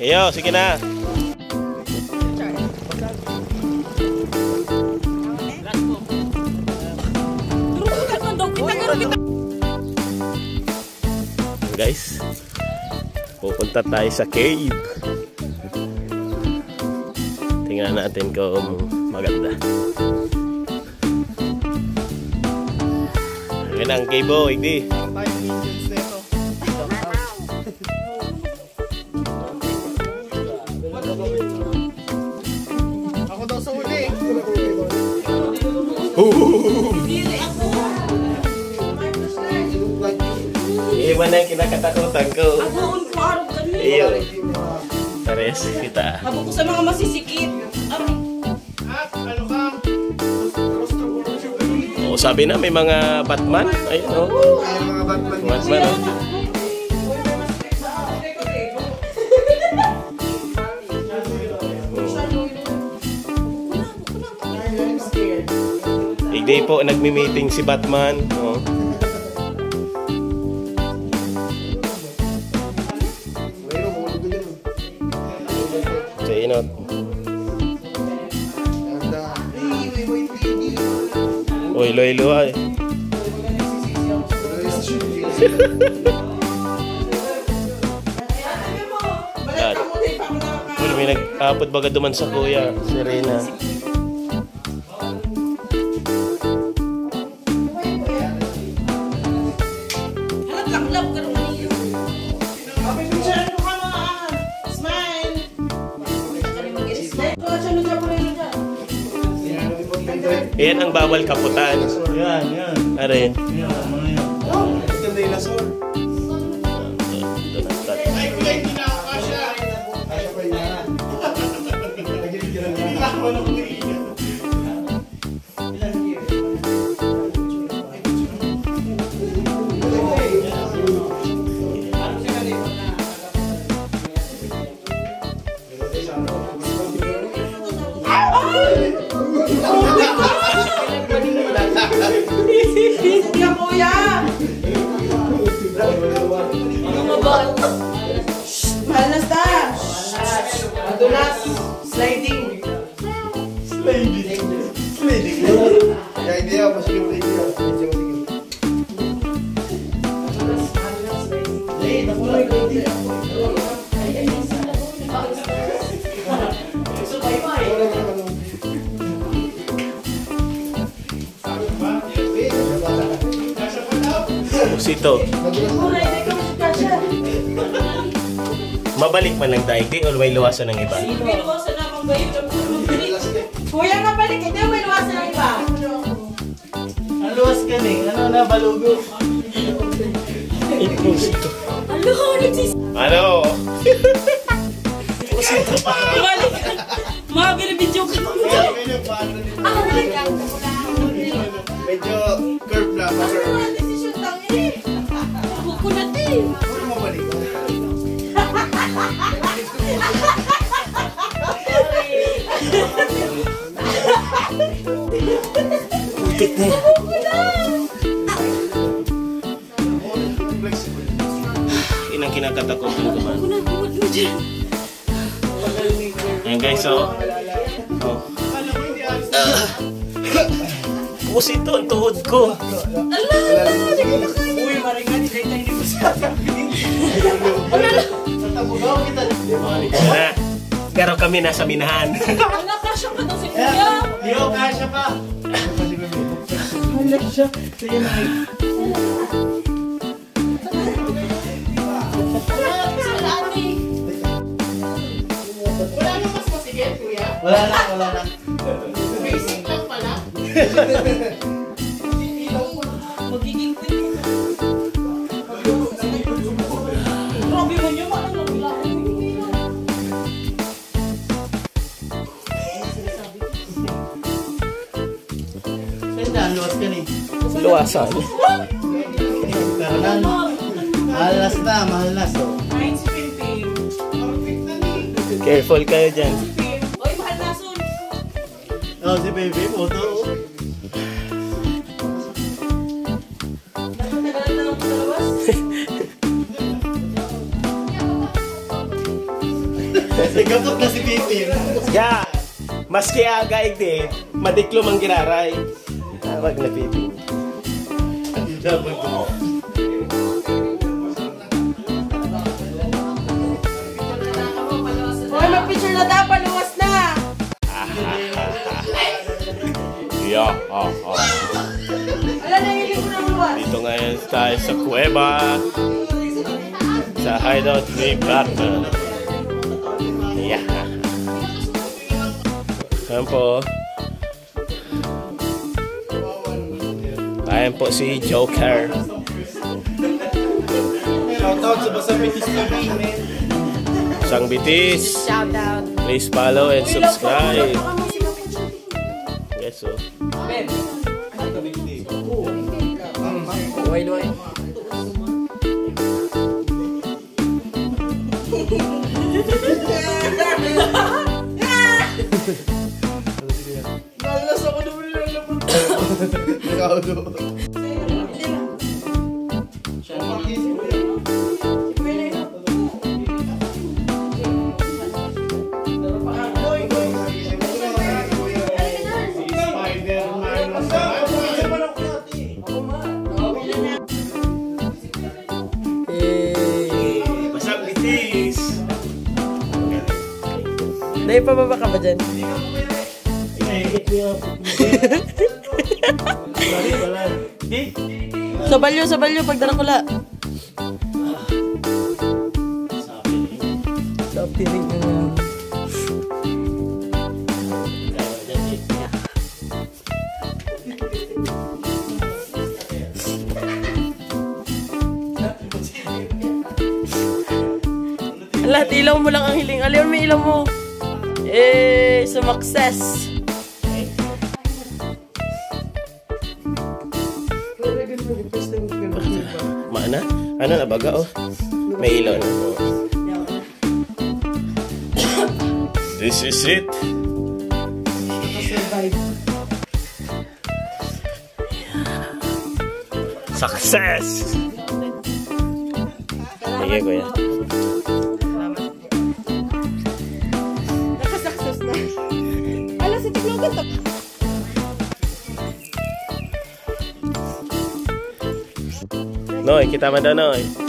Iyo, sige na. Guys, pupunta tayo sa cave. Tingnan natin kung maganda. Ayan ang cave, oh, Igdi. Ako daw sa uli. Iwan na yung kinakatakutan ko. Iyo. Pares kita. Habang ko sa mga masisikip. Ano ka? Oh, sabi na may mga Batman. Ayun, oh. Ay, mga Batman. Batman, oh. Igday po nagmi-meeting si Batman, oh. Inot. Uy, loy-lo ay. Uy, may nag-apod baga duman sa kuya, si Reyna. Yan ang bawal kaputan. Yan, yan. Are. Yan, mga yan. Ito na dinosaur. Ay, kulay, hindi na ako kasya. Kasya pa yan. Hindi na ako na kulay. Mahal na sta! Madulas! Sliding! Sliding! Sliding! Kaya hindi ako masigil na hindi ako. Pusito. Mabalik man lang tayo, o may luwasan ng iba? May luwasan na mong gayon. Kuya nga balik, hindi may luwasan ng iba. Ang luwas ka ni, ano na balugo? Pusito. Ano? Pusito pa. Balik! Mga binibidyo ka. Medyo curve lang. Decision lang eh. Buko natin. Ano mo balik? Putik na yan. Inang kinakatakutan ko man. Ayan guys, so pusito ang tuhod ko. Uy, maringan ni Daytay ni Musa. Sa tabugaw kita. Na, garo kami nasa minahan. Wala ka siya ka daw si Kuya. Yo, kasya pa. Wala siya. Sige na. Wala na mas masigit, Kuya? Wala na, wala na. Basic lang pala. Magiging queen. Grabe mo niyo, ano lang wala ko. Senda, luwas ka ni. Luwasan. Karonan. Mahalas na, mahalas. Ayun si Pimpim. Careful kayo dyan. Oy, mahal na sun. Oh, si baby, moto. Nakatagalan na ako sa labas. Nagkapot na si Pipin. Ya, maski aga iti, madiklom ang giraray. Tawag na Pipi. Hoy, mag-picture na dapat, luwas na. Yeah, Wala na yung libro ng luwas. Dito ngayon tayo sa kuweba. Sa Hideout Way Partner. Yeah. Ayan po. Ayan po si Joker. Shoutout sa Basa Bitis TV, man. Sang Bitis. Shout out. Please follow and subscribe. Yes, so. Luway. Malas ako naman lang naman. Ikaw do. Basang Bitis. Dahil pababa ka ba dyan? Sa balyo, pagdala ko la. Sa piring na yan. Lahat ilaw mo lang ang hiling. Aliw mo ilaw mo. Sumakses. Mana? Ano na baga oh? May ilaw na po. This is it. Success! Sige kuya. Nakasuccess na. Ala, sa tiklogan to. Noy, kita man daw Noy.